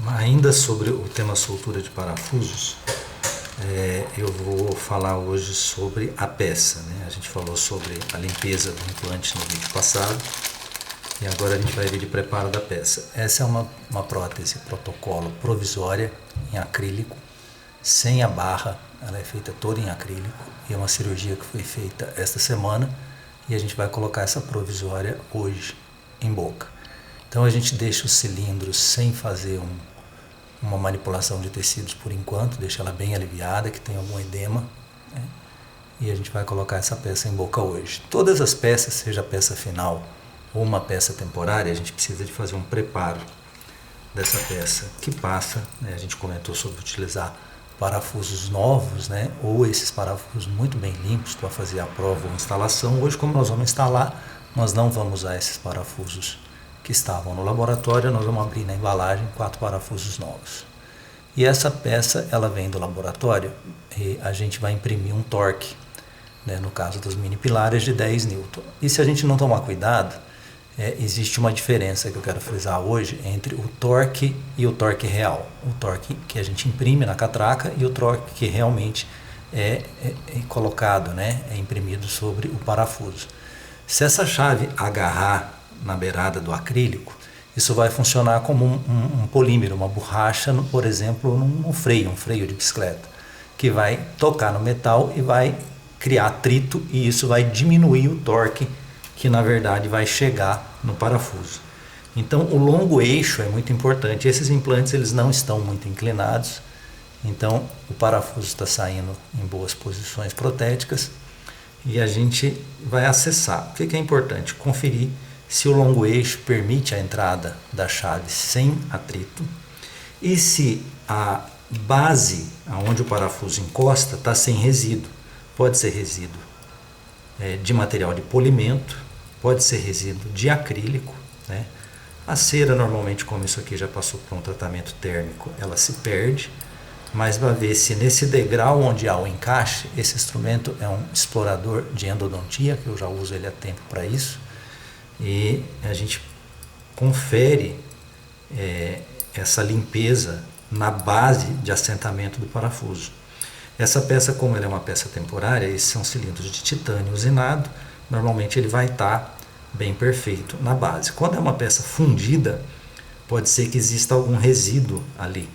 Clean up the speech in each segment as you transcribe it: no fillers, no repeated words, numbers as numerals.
Ainda sobre o tema soltura de parafusos, eu vou falar hoje sobre a peça, né? A gente falou sobre a limpeza do implante no vídeo passado e agora a gente vai ver de preparo da peça. Essa é uma prótese protocolo provisória em acrílico, sem a barra, ela é feita toda em acrílico e é uma cirurgia que foi feita esta semana e a gente vai colocar essa provisória hoje em boca. Então a gente deixa os cilindros sem fazer uma manipulação de tecidos por enquanto, deixa ela bem aliviada, que tem algum edema, né? E a gente vai colocar essa peça em boca hoje. Todas as peças, seja a peça final ou uma peça temporária, a gente precisa de fazer um preparo dessa peça que passa, né? A gente comentou sobre utilizar parafusos novos, né? Ou esses parafusos muito bem limpos para fazer a prova ou instalação. Hoje, como nós vamos instalar, nós não vamos usar esses parafusos que estavam no laboratório, nós vamos abrir na embalagem 4 parafusos novos. E essa peça, ela vem do laboratório e a gente vai imprimir um torque, né, no caso dos mini pilares, de 10 Newton. E se a gente não tomar cuidado, existe uma diferença que eu quero frisar hoje entre o torque e o torque real. O torque que a gente imprime na catraca e o torque que realmente é colocado, né, é imprimido sobre o parafuso. Se essa chave agarrar na beirada do acrílico, isso vai funcionar como um polímero, uma borracha, por exemplo, um freio de bicicleta, que vai tocar no metal e vai criar atrito, e isso vai diminuir o torque que na verdade vai chegar no parafuso. Então o longo eixo é muito importante. Esses implantes eles não estão muito inclinados, então o parafuso está saindo em boas posições protéticas e a gente vai acessar. O que é importante? Conferir se o longo eixo permite a entrada da chave sem atrito e se a base aonde o parafuso encosta está sem resíduo. Pode ser resíduo de material de polimento, pode ser resíduo de acrílico, né? A cera normalmente, como isso aqui já passou por um tratamento térmico, ela se perde, mas vai ver se nesse degrau onde há o encaixe, esse instrumento é um explorador de endodontia, que eu já uso ele há tempo para isso, e a gente confere essa limpeza na base de assentamento do parafuso. Essa peça, como ela é uma peça temporária, esses são cilindros de titânio usinado, normalmente ele vai estar bem perfeito na base. Quando é uma peça fundida, pode ser que exista algum resíduo ali,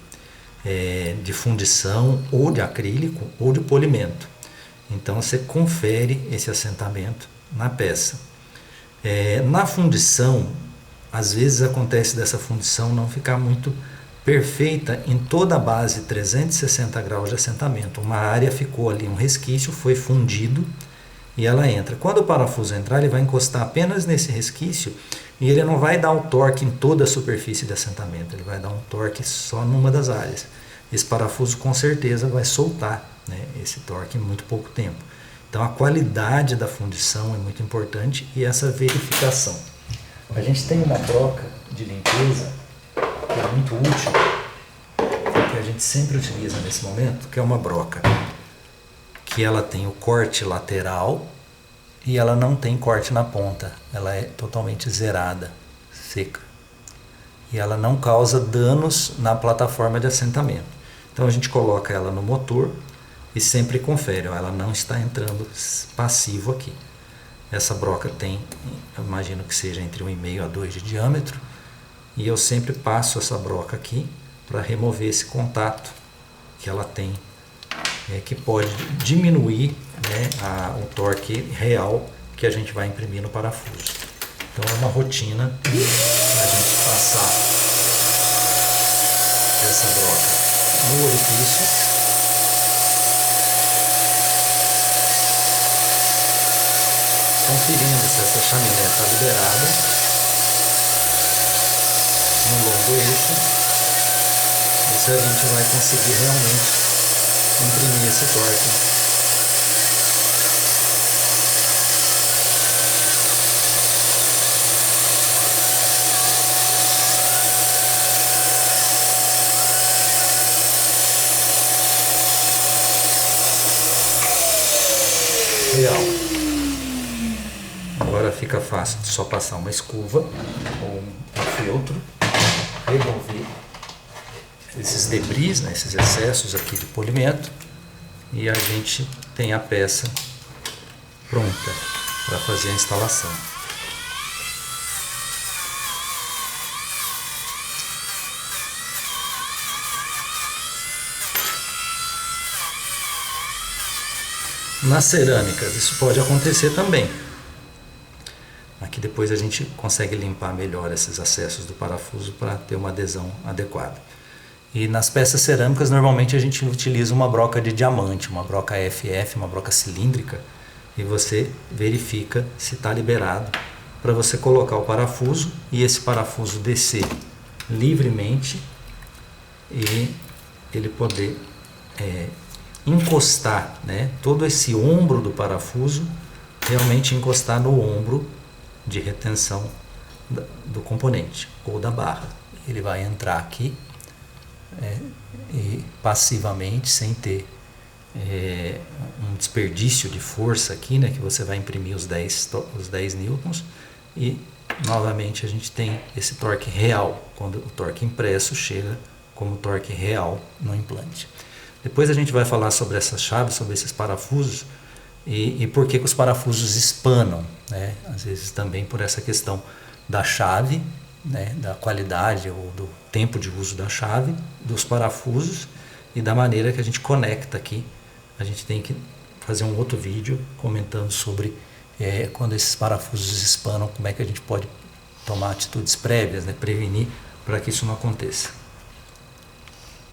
de fundição ou de acrílico ou de polimento. Então você confere esse assentamento na peça. Na fundição, às vezes acontece dessa fundição não ficar muito perfeita em toda a base 360 graus de assentamento. Uma área ficou ali, um resquício foi fundido e ela entra. Quando o parafuso entrar, ele vai encostar apenas nesse resquício e ele não vai dar um torque em toda a superfície de assentamento, ele vai dar um torque só numa das áreas. Esse parafuso com certeza vai soltar, né, esse torque em muito pouco tempo. Então a qualidade da fundição é muito importante e essa verificação. A gente tem uma broca de limpeza que é muito útil, que a gente sempre utiliza nesse momento, que é uma broca que ela tem o corte lateral e ela não tem corte na ponta, ela é totalmente zerada, seca, e ela não causa danos na plataforma de assentamento. Então a gente coloca ela no motor e sempre confere, ó, ela não está entrando passivo aqui. Essa broca tem, eu imagino que seja entre 1,5 a 2 de diâmetro, e eu sempre passo essa broca aqui para remover esse contato que ela tem, que pode diminuir, né, o torque real que a gente vai imprimir no parafuso. Então é uma rotina a gente passar essa broca no orifício, conferindo se essa chaminé está liberada no longo eixo e se a gente vai conseguir realmente imprimir esse torque. Real. Agora fica fácil de só passar uma escova ou um feltro, remover esses debris, né, esses excessos aqui de polimento, e a gente tem a peça pronta para fazer a instalação. Nas cerâmicas isso pode acontecer também. Aqui depois a gente consegue limpar melhor esses acessos do parafuso para ter uma adesão adequada. E nas peças cerâmicas normalmente a gente utiliza uma broca de diamante, uma broca FF, uma broca cilíndrica, e você verifica se está liberado para você colocar o parafuso e esse parafuso descer livremente e ele poder encostar, né, todo esse ombro do parafuso, realmente encostar no ombro de retenção do componente ou da barra. Ele vai entrar aqui e passivamente, sem ter um desperdício de força aqui, né, que você vai imprimir os 10 newtons, e novamente a gente tem esse torque real, quando o torque impresso chega como torque real no implante. Depois a gente vai falar sobre essas chaves, sobre esses parafusos e por que os parafusos espanam, né? Às vezes também por essa questão da chave, né? Da qualidade ou do tempo de uso da chave, dos parafusos e da maneira que a gente conecta aqui. A gente tem que fazer um outro vídeo comentando sobre quando esses parafusos espanam, como é que a gente pode tomar atitudes prévias, né? Prevenir para que isso não aconteça.